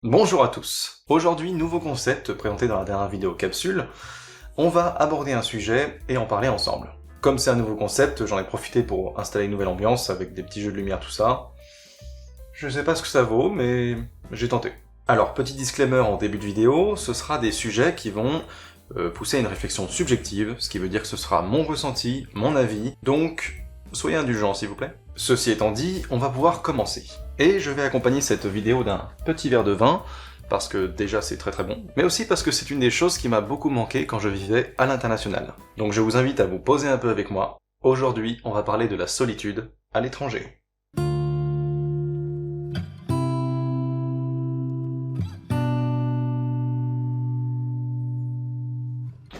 Bonjour à tous. Aujourd'hui, nouveau concept présenté dans la dernière vidéo capsule. On va aborder un sujet et en parler ensemble. Comme c'est un nouveau concept, j'en ai profité pour installer une nouvelle ambiance avec des petits jeux de lumière, tout ça. Je sais pas ce que ça vaut, mais j'ai tenté. Alors, petit disclaimer en début de vidéo, ce sera des sujets qui vont pousser à une réflexion subjective, ce qui veut dire que ce sera mon ressenti, mon avis, donc soyez indulgents s'il vous plaît. Ceci étant dit, on va pouvoir commencer. Et je vais accompagner cette vidéo d'un petit verre de vin, parce que déjà c'est très bon, mais aussi parce que c'est une des choses qui m'a beaucoup manqué quand je vivais à l'international. Donc je vous invite à vous poser un peu avec moi. Aujourd'hui, on va parler de la solitude à l'étranger.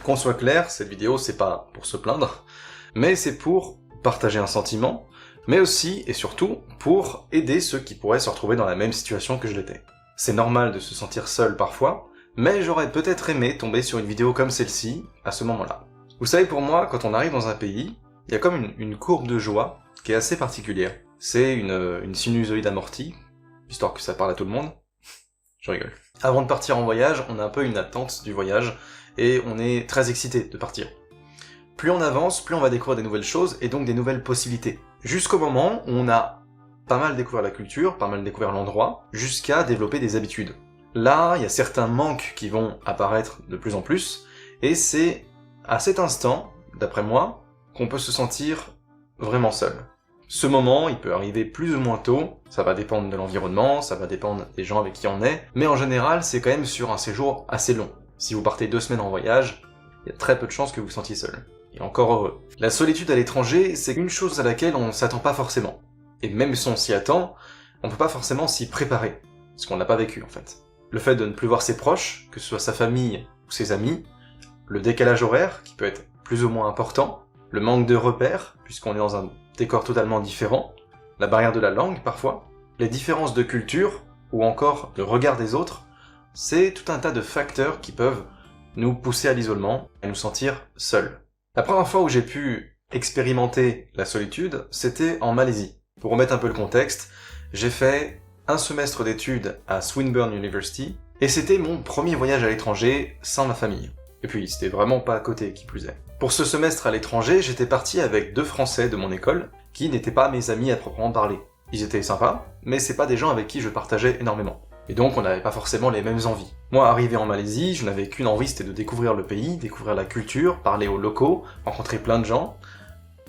Qu'on soit clair, cette vidéo c'est pas pour se plaindre, mais c'est pour partager un sentiment, mais aussi et surtout pour aider ceux qui pourraient se retrouver dans la même situation que je l'étais. C'est normal de se sentir seul parfois, mais j'aurais peut-être aimé tomber sur une vidéo comme celle-ci à ce moment-là. Vous savez, pour moi, quand on arrive dans un pays, il y a comme une courbe de joie qui est assez particulière. C'est une sinusoïde amortie, histoire que ça parle à tout le monde. Je rigole. Avant de partir en voyage, on a un peu une attente du voyage, et on est très excité de partir. Plus on avance, plus on va découvrir des nouvelles choses, et donc des nouvelles possibilités. Jusqu'au moment où on a pas mal découvert la culture, pas mal découvert l'endroit, jusqu'à développer des habitudes. Là, il y a certains manques qui vont apparaître de plus en plus, et c'est à cet instant, d'après moi, qu'on peut se sentir vraiment seul. Ce moment, il peut arriver plus ou moins tôt, ça va dépendre de l'environnement, ça va dépendre des gens avec qui on est, mais en général, c'est quand même sur un séjour assez long. Si vous partez 2 semaines en voyage, il y a très peu de chances que vous vous sentiez seul. Et encore heureux. La solitude à l'étranger, c'est une chose à laquelle on s'attend pas forcément. Et même si on s'y attend, on peut pas forcément s'y préparer, parce qu'on l'a pas vécu en fait. Le fait de ne plus voir ses proches, que ce soit sa famille ou ses amis, le décalage horaire, qui peut être plus ou moins important, le manque de repères, puisqu'on est dans un décor totalement différent, la barrière de la langue parfois, les différences de culture, ou encore le regard des autres, c'est tout un tas de facteurs qui peuvent nous pousser à l'isolement et nous sentir seuls. La première fois où j'ai pu expérimenter la solitude, c'était en Malaisie. Pour remettre un peu le contexte, j'ai fait un semestre d'études à Swinburne University, et c'était mon premier voyage à l'étranger sans ma famille. Et puis, c'était vraiment pas à côté, qui plus est. Pour ce semestre à l'étranger, j'étais parti avec 2 Français de mon école, qui n'étaient pas mes amis à proprement parler. Ils étaient sympas, mais c'est pas des gens avec qui je partageais énormément. Et donc on n'avait pas forcément les mêmes envies. Moi, arrivé en Malaisie, je n'avais qu'une envie, c'était de découvrir le pays, découvrir la culture, parler aux locaux, rencontrer plein de gens.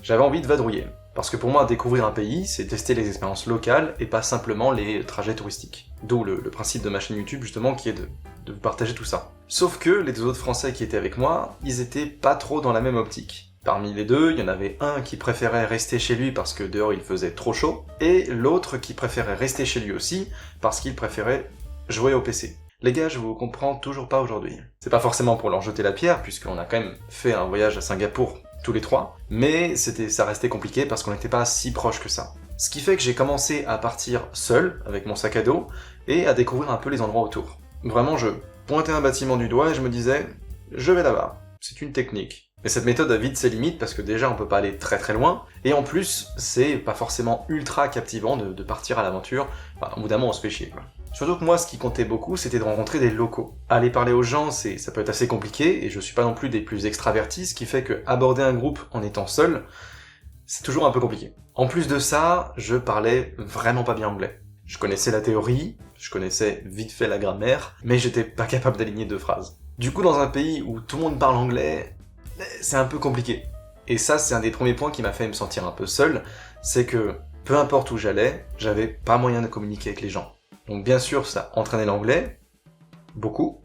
J'avais envie de vadrouiller. Parce que pour moi, découvrir un pays, c'est tester les expériences locales et pas simplement les trajets touristiques. D'où le principe de ma chaîne YouTube, justement, qui est de vous partager tout ça. Sauf que les 2 autres Français qui étaient avec moi, ils étaient pas trop dans la même optique. Parmi les 2, il y en avait un qui préférait rester chez lui parce que dehors il faisait trop chaud, et l'autre qui préférait rester chez lui aussi parce qu'il préférait jouer au PC. Les gars, je vous comprends toujours pas aujourd'hui. C'est pas forcément pour leur jeter la pierre, puisqu'on a quand même fait un voyage à Singapour tous les 3, mais ça restait compliqué parce qu'on n'était pas si proches que ça. Ce qui fait que j'ai commencé à partir seul, avec mon sac à dos, et à découvrir un peu les endroits autour. Vraiment, je pointais un bâtiment du doigt et je me disais, je vais là-bas. C'est une technique. Mais cette méthode a vite ses limites parce que déjà on peut pas aller très loin, et en plus, c'est pas forcément ultra captivant de partir à l'aventure, enfin, au bout d'un moment on se fait chier quoi. Surtout que moi, ce qui comptait beaucoup, c'était de rencontrer des locaux. Aller parler aux gens, ça peut être assez compliqué, et je suis pas non plus des plus extravertis, ce qui fait que aborder un groupe en étant seul, c'est toujours un peu compliqué. En plus de ça, je parlais vraiment pas bien anglais. Je connaissais la théorie, je connaissais vite fait la grammaire, mais j'étais pas capable d'aligner 2 phrases. Du coup, dans un pays où tout le monde parle anglais, c'est un peu compliqué. Et ça, c'est un des premiers points qui m'a fait me sentir un peu seul, c'est que, peu importe où j'allais, j'avais pas moyen de communiquer avec les gens. Donc bien sûr, ça entraînait l'anglais, beaucoup,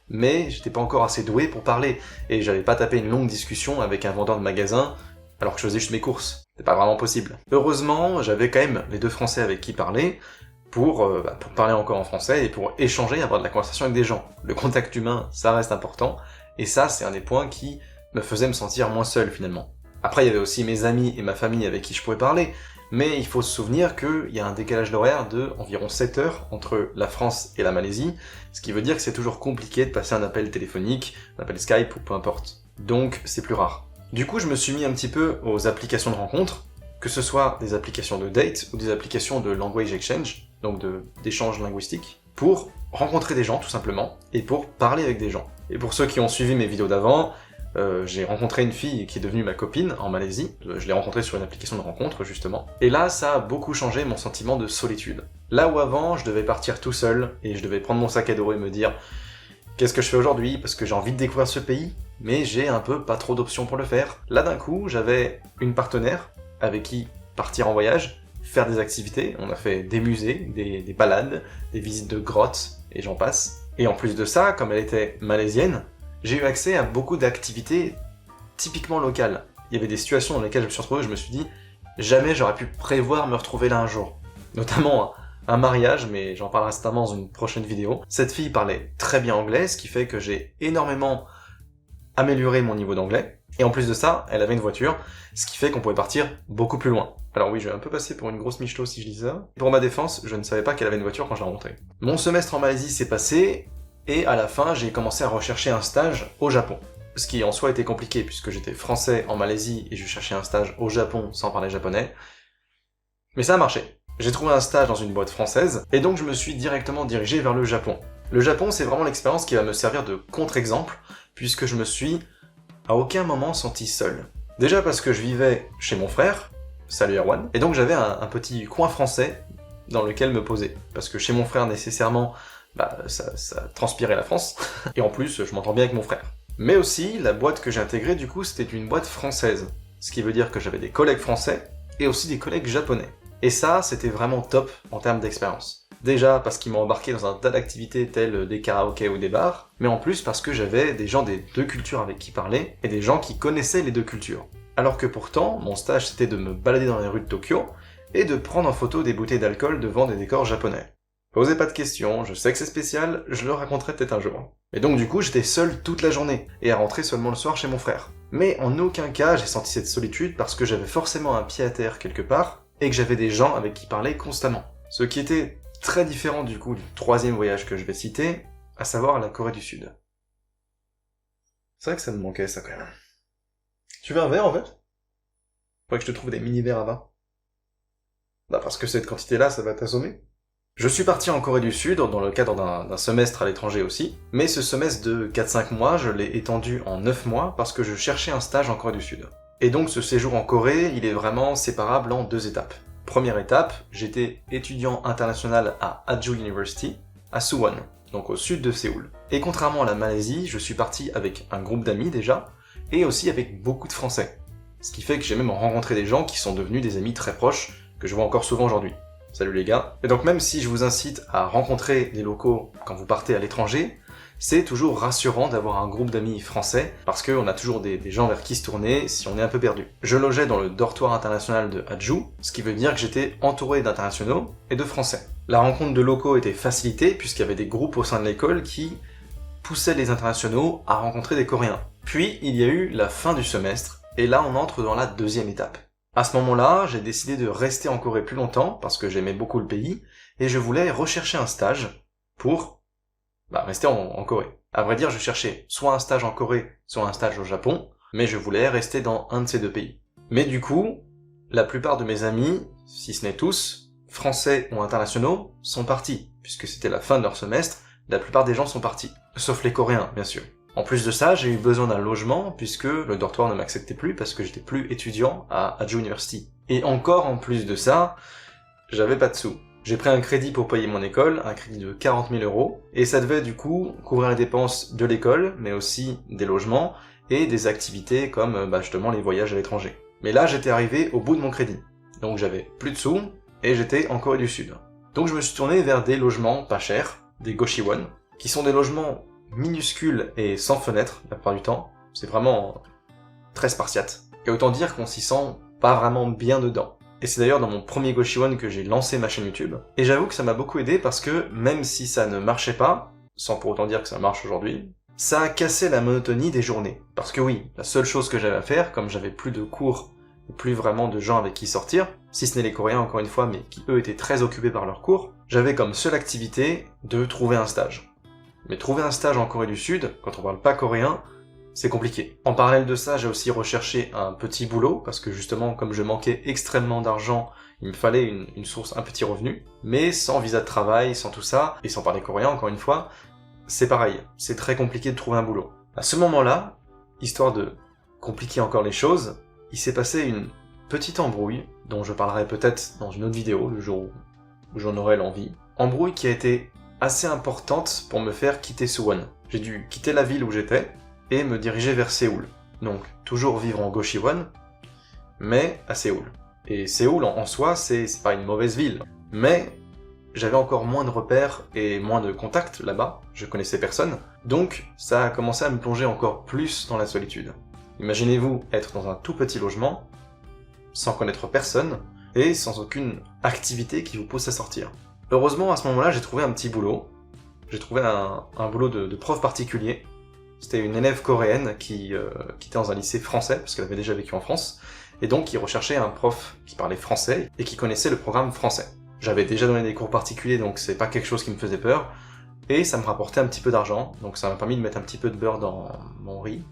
mais j'étais pas encore assez doué pour parler, et j'allais pas taper une longue discussion avec un vendeur de magasin, alors que je faisais juste mes courses. C'est pas vraiment possible. Heureusement, j'avais quand même les 2 Français avec qui parler, pour parler encore en français, et pour échanger, avoir de la conversation avec des gens. Le contact humain, ça reste important, et ça, c'est un des points qui me faisait me sentir moins seul finalement. Après, il y avait aussi mes amis et ma famille avec qui je pouvais parler, mais il faut se souvenir qu'il y a un décalage d'horaire de environ 7 heures entre la France et la Malaisie, ce qui veut dire que c'est toujours compliqué de passer un appel téléphonique, un appel Skype ou peu importe. Donc c'est plus rare. Du coup, je me suis mis un petit peu aux applications de rencontres, que ce soit des applications de date ou des applications de language exchange, donc d'échange linguistique, pour rencontrer des gens tout simplement, et pour parler avec des gens. Et pour ceux qui ont suivi mes vidéos d'avant, j'ai rencontré une fille qui est devenue ma copine en Malaisie, je l'ai rencontrée sur une application de rencontre justement, et là ça a beaucoup changé mon sentiment de solitude. Là où avant je devais partir tout seul, et je devais prendre mon sac à dos et me dire qu'est-ce que je fais aujourd'hui parce que j'ai envie de découvrir ce pays, mais j'ai un peu pas trop d'options pour le faire. Là d'un coup j'avais une partenaire avec qui partir en voyage, faire des activités, on a fait des musées, des balades, des visites de grottes, et j'en passe. Et en plus de ça, comme elle était malaisienne, j'ai eu accès à beaucoup d'activités typiquement locales. Il y avait des situations dans lesquelles je me suis retrouvé où je me suis dit jamais j'aurais pu prévoir me retrouver là un jour. Notamment un mariage, mais j'en parlerai certainement dans une prochaine vidéo. Cette fille parlait très bien anglais, ce qui fait que j'ai énormément amélioré mon niveau d'anglais. Et en plus de ça, elle avait une voiture, ce qui fait qu'on pouvait partir beaucoup plus loin. Alors oui, je vais un peu passer pour une grosse michto si je dis ça. Pour ma défense, je ne savais pas qu'elle avait une voiture quand je l'ai rencontrée. Mon semestre en Malaisie s'est passé, et à la fin, j'ai commencé à rechercher un stage au Japon. Ce qui en soi était compliqué, puisque j'étais français en Malaisie, et je cherchais un stage au Japon sans parler japonais. Mais ça a marché. J'ai trouvé un stage dans une boîte française, et donc je me suis directement dirigé vers le Japon. Le Japon, c'est vraiment l'expérience qui va me servir de contre-exemple, puisque je me suis à aucun moment senti seul. Déjà parce que je vivais chez mon frère, salut Erwan, et donc j'avais un petit coin français dans lequel me poser. Parce que chez mon frère, nécessairement, ça transpirait la France, et en plus, je m'entends bien avec mon frère. Mais aussi, la boîte que j'ai intégrée, du coup, c'était une boîte française. Ce qui veut dire que j'avais des collègues français, et aussi des collègues japonais. Et ça, c'était vraiment top en termes d'expérience. Déjà parce qu'ils m'ont embarqué dans un tas d'activités telles des karaokés ou des bars, mais en plus parce que j'avais des gens des deux cultures avec qui parler, et des gens qui connaissaient les deux cultures. Alors que pourtant, mon stage c'était de me balader dans les rues de Tokyo, et de prendre en photo des bouteilles d'alcool devant des décors japonais. Posez pas de questions, je sais que c'est spécial, je le raconterai peut-être un jour. Et donc du coup, j'étais seul toute la journée, et à rentrer seulement le soir chez mon frère. Mais en aucun cas, j'ai senti cette solitude parce que j'avais forcément un pied à terre quelque part, et que j'avais des gens avec qui parler constamment. Ce qui était très différent du coup du troisième voyage que je vais citer, à savoir la Corée du Sud. C'est vrai que ça me manquait ça quand même. Tu veux un verre en fait? Faudrait que je te trouve des mini-verres à vin. Bah parce que cette quantité-là, ça va t'assommer. Je suis parti en Corée du Sud dans le cadre d'un semestre à l'étranger aussi, mais ce semestre de 4-5 mois, je l'ai étendu en 9 mois parce que je cherchais un stage en Corée du Sud. Et donc ce séjour en Corée, il est vraiment séparable en 2 étapes. Première étape, j'étais étudiant international à Jeju University, à Suwon, donc au sud de Séoul. Et contrairement à la Malaisie, je suis parti avec un groupe d'amis déjà, et aussi avec beaucoup de Français. Ce qui fait que j'ai même rencontré des gens qui sont devenus des amis très proches, que je vois encore souvent aujourd'hui. Salut les gars. Et donc même si je vous incite à rencontrer des locaux quand vous partez à l'étranger, c'est toujours rassurant d'avoir un groupe d'amis français, parce qu'on a toujours des gens vers qui se tourner si on est un peu perdu. Je logeais dans le dortoir international de Jeju, ce qui veut dire que j'étais entouré d'internationaux et de français. La rencontre de locaux était facilitée, puisqu'il y avait des groupes au sein de l'école qui poussaient les internationaux à rencontrer des Coréens. Puis il y a eu la fin du semestre, et là on entre dans la 2e étape. À ce moment-là, j'ai décidé de rester en Corée plus longtemps, parce que j'aimais beaucoup le pays, et je voulais rechercher un stage pour rester en Corée. À vrai dire, je cherchais soit un stage en Corée, soit un stage au Japon, mais je voulais rester dans un de ces 2 pays. Mais du coup, la plupart de mes amis, si ce n'est tous, français ou internationaux, sont partis. Puisque c'était la fin de leur semestre, la plupart des gens sont partis. Sauf les Coréens, bien sûr. En plus de ça, j'ai eu besoin d'un logement, puisque le dortoir ne m'acceptait plus, parce que j'étais plus étudiant à Jeju University. Et encore en plus de ça, j'avais pas de sous. J'ai pris un crédit pour payer mon école, un crédit de 40 000 €, et ça devait du coup couvrir les dépenses de l'école, mais aussi des logements, et des activités comme justement les voyages à l'étranger. Mais là j'étais arrivé au bout de mon crédit, donc j'avais plus de sous, et j'étais en Corée du Sud. Donc je me suis tourné vers des logements pas chers, des Goshiwon, qui sont des logements minuscules et sans fenêtre la plupart du temps, c'est vraiment très spartiate. Et autant dire qu'on s'y sent pas vraiment bien dedans. Et c'est d'ailleurs dans mon premier Goshiwon que j'ai lancé ma chaîne YouTube. Et j'avoue que ça m'a beaucoup aidé parce que, même si ça ne marchait pas, sans pour autant dire que ça marche aujourd'hui, ça a cassé la monotonie des journées. Parce que oui, la seule chose que j'avais à faire, comme j'avais plus de cours, et plus vraiment de gens avec qui sortir, si ce n'est les Coréens encore une fois, mais qui eux étaient très occupés par leurs cours, j'avais comme seule activité de trouver un stage. Mais trouver un stage en Corée du Sud, quand on parle pas coréen, c'est compliqué. En parallèle de ça, j'ai aussi recherché un petit boulot, parce que justement, comme je manquais extrêmement d'argent, il me fallait une source, un petit revenu, mais sans visa de travail, sans tout ça, et sans parler coréen encore une fois, c'est pareil, c'est très compliqué de trouver un boulot. À ce moment-là, histoire de compliquer encore les choses, il s'est passé une petite embrouille, dont je parlerai peut-être dans une autre vidéo, le jour où j'en aurai l'envie. Embrouille qui a été assez importante pour me faire quitter Suwon. J'ai dû quitter la ville où j'étais, et me diriger vers Séoul. Donc, toujours vivre en Goshiwon, mais à Séoul. Et Séoul, en soi, c'est pas une mauvaise ville, mais j'avais encore moins de repères et moins de contacts là-bas, je connaissais personne, donc ça a commencé à me plonger encore plus dans la solitude. Imaginez-vous être dans un tout petit logement, sans connaître personne, et sans aucune activité qui vous pousse à sortir. Heureusement, à ce moment-là, j'ai trouvé un petit boulot. J'ai trouvé un boulot de prof particulier. C'était une élève coréenne qui était dans un lycée français, parce qu'elle avait déjà vécu en France, et donc qui recherchait un prof qui parlait français et qui connaissait le programme français. J'avais déjà donné des cours particuliers, donc c'est pas quelque chose qui me faisait peur, et ça me rapportait un petit peu d'argent, donc ça m'a permis de mettre un petit peu de beurre dans mon riz.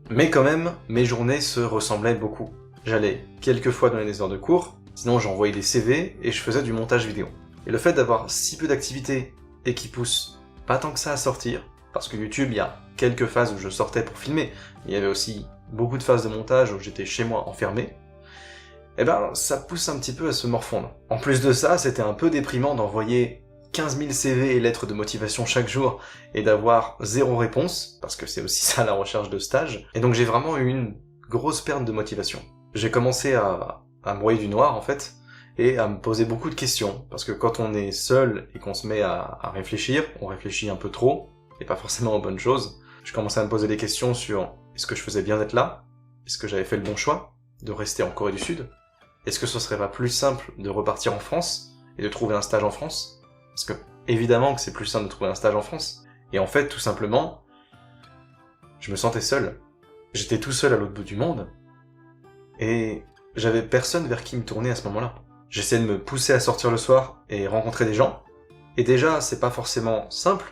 Mais quand même, mes journées se ressemblaient beaucoup. J'allais quelques fois donner des heures de cours, sinon j'envoyais des CV et je faisais du montage vidéo. Et le fait d'avoir si peu d'activités et qui pousse pas tant que ça à sortir, parce que YouTube, il y a quelques phases où je sortais pour filmer, mais il y avait aussi beaucoup de phases de montage où j'étais chez moi enfermé, eh ben ça pousse un petit peu à se morfondre. En plus de ça, c'était un peu déprimant d'envoyer 15 000 CV et lettres de motivation chaque jour et d'avoir zéro réponse, parce que c'est aussi ça la recherche de stage, et donc j'ai vraiment eu une grosse perte de motivation. J'ai commencé à me broyer du noir en fait, et à me poser beaucoup de questions, parce que quand on est seul et qu'on se met à réfléchir, on réfléchit un peu trop, et pas forcément aux bonnes choses. Je commençais à me poser des questions sur est-ce que je faisais bien d'être là? Est-ce que j'avais fait le bon choix de rester en Corée du Sud? Est-ce que ce serait pas plus simple de repartir en France et de trouver un stage en France? Parce que évidemment que c'est plus simple de trouver un stage en France. Et en fait, tout simplement, je me sentais seul. J'étais tout seul à l'autre bout du monde, et j'avais personne vers qui me tourner à ce moment-là. J'essayais de me pousser à sortir le soir et rencontrer des gens, et déjà, c'est pas forcément simple.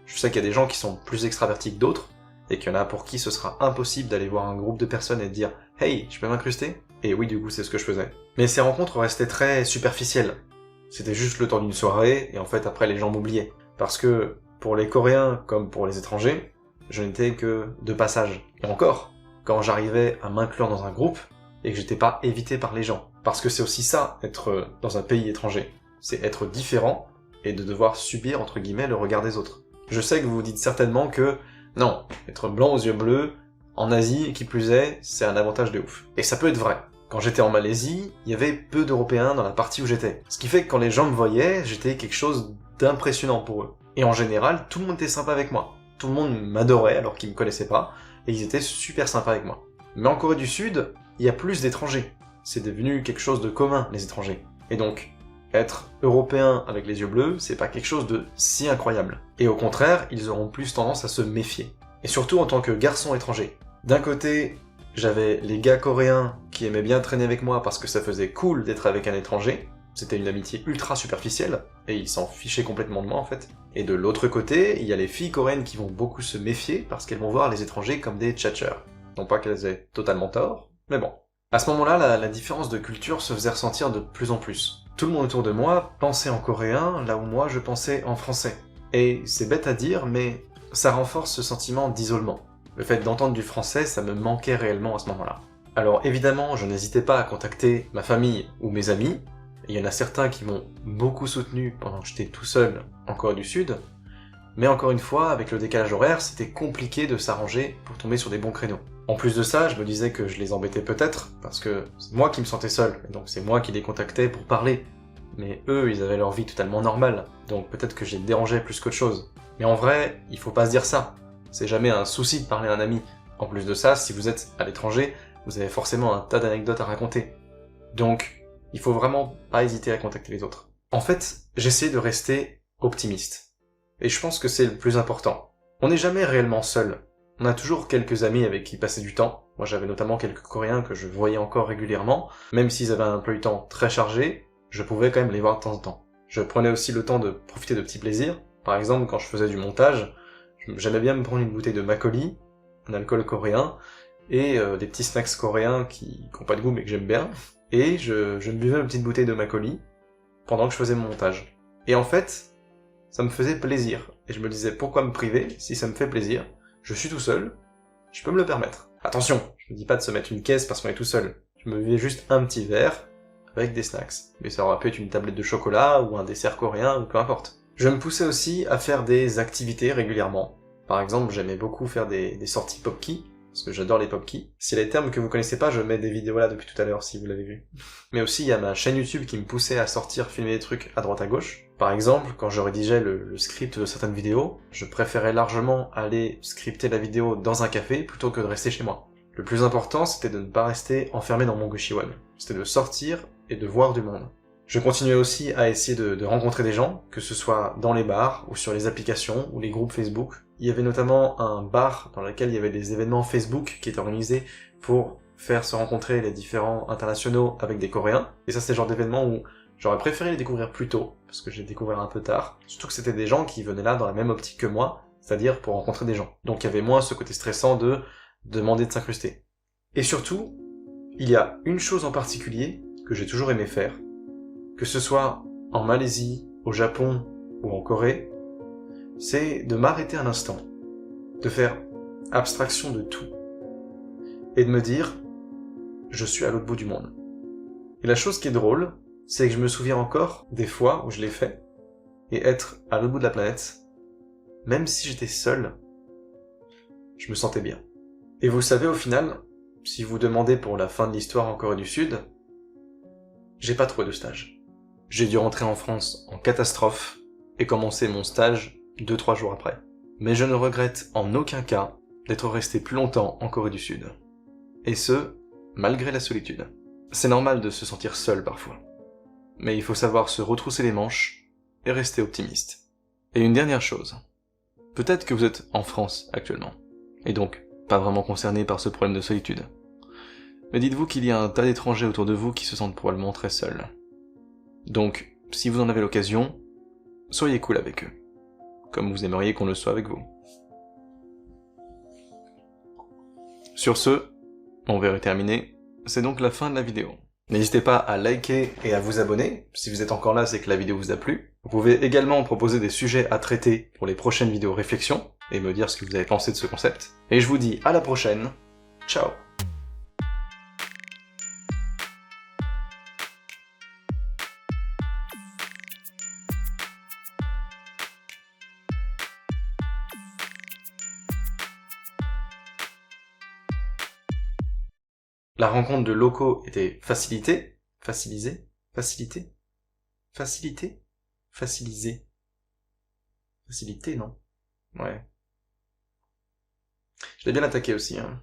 Je sais qu'il y a des gens qui sont plus extravertis que d'autres, et qu'il y en a pour qui ce sera impossible d'aller voir un groupe de personnes et de dire « Hey, je peux m'incruster ?» Et oui, du coup, c'est ce que je faisais. Mais ces rencontres restaient très superficielles. C'était juste le temps d'une soirée, et en fait, après, les gens m'oubliaient. Parce que, pour les Coréens, comme pour les étrangers, je n'étais que de passage. Et encore, quand j'arrivais à m'inclure dans un groupe, et que j'étais pas évité par les gens. Parce que c'est aussi ça, être dans un pays étranger. C'est être différent, et de devoir subir, entre guillemets, le regard des autres. Je sais que vous vous dites certainement que, non, être blanc aux yeux bleus, en Asie, qui plus est, c'est un avantage de ouf. Et ça peut être vrai. Quand j'étais en Malaisie, il y avait peu d'Européens dans la partie où j'étais. Ce qui fait que quand les gens me voyaient, j'étais quelque chose d'impressionnant pour eux. Et en général, tout le monde était sympa avec moi. Tout le monde m'adorait alors qu'ils me connaissaient pas, et ils étaient super sympas avec moi. Mais en Corée du Sud, il y a plus d'étrangers. C'est devenu quelque chose de commun, les étrangers. Et donc, être européen avec les yeux bleus, c'est pas quelque chose de si incroyable. Et au contraire, ils auront plus tendance à se méfier. Et surtout en tant que garçon étranger. D'un côté, j'avais les gars coréens qui aimaient bien traîner avec moi parce que ça faisait cool d'être avec un étranger. C'était une amitié ultra superficielle, et ils s'en fichaient complètement de moi en fait. Et de l'autre côté, il y a les filles coréennes qui vont beaucoup se méfier parce qu'elles vont voir les étrangers comme des tchatcheurs. Non pas qu'elles aient totalement tort, mais bon. À ce moment-là, la différence de culture se faisait ressentir de plus en plus. Tout le monde autour de moi pensait en coréen, là où moi je pensais en français. Et c'est bête à dire, mais ça renforce ce sentiment d'isolement. Le fait d'entendre du français, ça me manquait réellement à ce moment-là. Alors évidemment, je n'hésitais pas à contacter ma famille ou mes amis. Il y en a certains qui m'ont beaucoup soutenu pendant que j'étais tout seul en Corée du Sud. Mais encore une fois, avec le décalage horaire, c'était compliqué de s'arranger pour tomber sur des bons créneaux. En plus de ça, je me disais que je les embêtais peut-être, parce que c'est moi qui me sentais seul, et donc c'est moi qui les contactais pour parler. Mais eux, ils avaient leur vie totalement normale, donc peut-être que je les dérangeais plus qu'autre chose. Mais en vrai, il faut pas se dire ça. C'est jamais un souci de parler à un ami. En plus de ça, si vous êtes à l'étranger, vous avez forcément un tas d'anecdotes à raconter. Donc, il faut vraiment pas hésiter à contacter les autres. En fait, j'essaie de rester optimiste. Et je pense que c'est le plus important. On n'est jamais réellement seul. On a toujours quelques amis avec qui passer du temps. Moi, j'avais notamment quelques Coréens que je voyais encore régulièrement. Même s'ils avaient un emploi du temps très chargé, je pouvais quand même les voir de temps en temps. Je prenais aussi le temps de profiter de petits plaisirs. Par exemple, quand je faisais du montage, j'aimais bien me prendre une bouteille de Makgeolli, un alcool coréen, et des petits snacks coréens qui ont pas de goût mais que j'aime bien, et je me buvais une petite bouteille de Makgeolli pendant que je faisais mon montage. Et en fait, ça me faisait plaisir, et je me disais pourquoi me priver si ça me fait plaisir, je suis tout seul, je peux me le permettre. Attention, je me dis pas de se mettre une caisse parce qu'on est tout seul, je me buvais juste un petit verre avec des snacks, mais ça aurait pu être une tablette de chocolat ou un dessert coréen ou peu importe. Je me poussais aussi à faire des activités régulièrement. Par exemple, j'aimais beaucoup faire des sorties Popki, parce que j'adore les Popki. Si les termes que vous connaissez pas, je mets des vidéos là depuis tout à l'heure si vous l'avez vu. Mais aussi, il y a ma chaîne YouTube qui me poussait à sortir filmer des trucs à droite à gauche. Par exemple, quand je rédigeais le script de certaines vidéos, je préférais largement aller scripter la vidéo dans un café plutôt que de rester chez moi. Le plus important, c'était de ne pas rester enfermé dans mon Goshiwon. C'était de sortir et de voir du monde. Je continuais aussi à essayer de rencontrer des gens, que ce soit dans les bars, ou sur les applications, ou les groupes Facebook. Il y avait notamment un bar dans lequel il y avait des événements Facebook qui étaient organisés pour faire se rencontrer les différents internationaux avec des Coréens. Et ça, c'est le genre d'événement où j'aurais préféré les découvrir plus tôt, parce que j'ai découvert un peu tard. Surtout que c'était des gens qui venaient là dans la même optique que moi, c'est-à-dire pour rencontrer des gens. Donc il y avait moins ce côté stressant de demander de s'incruster. Et surtout, il y a une chose en particulier que j'ai toujours aimé faire, que ce soit en Malaisie, au Japon ou en Corée, c'est de m'arrêter un instant, de faire abstraction de tout, et de me dire « je suis à l'autre bout du monde ». Et la chose qui est drôle, c'est que je me souviens encore des fois où je l'ai fait, et être à l'autre bout de la planète, même si j'étais seul, je me sentais bien. Et vous savez, au final, si vous demandez pour la fin de l'histoire en Corée du Sud, j'ai pas trouvé de stage. J'ai dû rentrer en France en catastrophe et commencer mon stage 2-3 jours après. Mais je ne regrette en aucun cas d'être resté plus longtemps en Corée du Sud. Et ce, malgré la solitude. C'est normal de se sentir seul parfois. Mais il faut savoir se retrousser les manches et rester optimiste. Et une dernière chose. Peut-être que vous êtes en France actuellement, et donc pas vraiment concerné par ce problème de solitude. Mais dites-vous qu'il y a un tas d'étrangers autour de vous qui se sentent probablement très seuls. Donc, si vous en avez l'occasion, soyez cool avec eux, comme vous aimeriez qu'on le soit avec vous. Sur ce, mon verre est terminé, c'est donc la fin de la vidéo. N'hésitez pas à liker et à vous abonner, si vous êtes encore là c'est que la vidéo vous a plu. Vous pouvez également proposer des sujets à traiter pour les prochaines vidéos réflexion, et me dire ce que vous avez pensé de ce concept. Et je vous dis à la prochaine, ciao. La rencontre de locaux était facilitée, facilisée, facilitée, facilitée, facilisée, facilité, non? Ouais. Je l'ai bien attaqué aussi, hein.